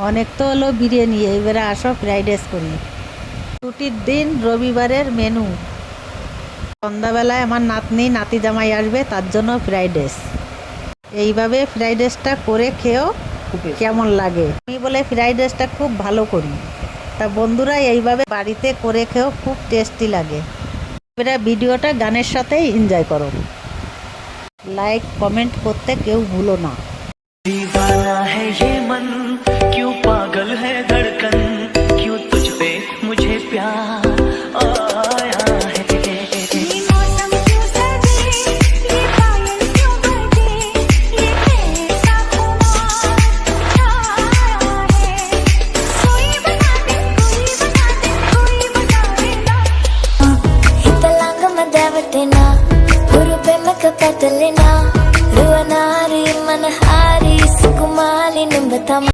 অনেক তো হলো বিরিয়ানি, এইবারে আসো ফ্রাইড রাইস করি। ছুটির দিন, রবিবারের মেনু। সন্ধ্যাবেলায় আমার নাতনি নাতি জামাই আসবে, তার জন্য ফ্রাইড রাইস। এইভাবে ফ্রাইড রাইসটা করে খেয়েও কেমন লাগে। আমি বলে ফ্রাইড রাইসটা খুব ভালো করি। তা বন্ধুরা এইভাবে বাড়িতে করে খেয়েও খুব টেস্টি লাগে। এবারে ভিডিওটা গানের সাথেই এনজয় করো। লাইক কমেন্ট করতে কেউ ভুলো না। दीवाना है ये मन, क्यों पागल है धड़कन, क्यों तुझ पे मुझे प्यार आया है। ये मौसम क्यों सर्दी, ये पायल क्यों बरदी, ये कैसा खुमार छाया है। कोई बता दे, कोई बता दे, कोई बताएगा। हितलांग मदावटेना, गुरु पे मक पतलेना, रुवनारी मनहारी सुकुमाली निंबतम।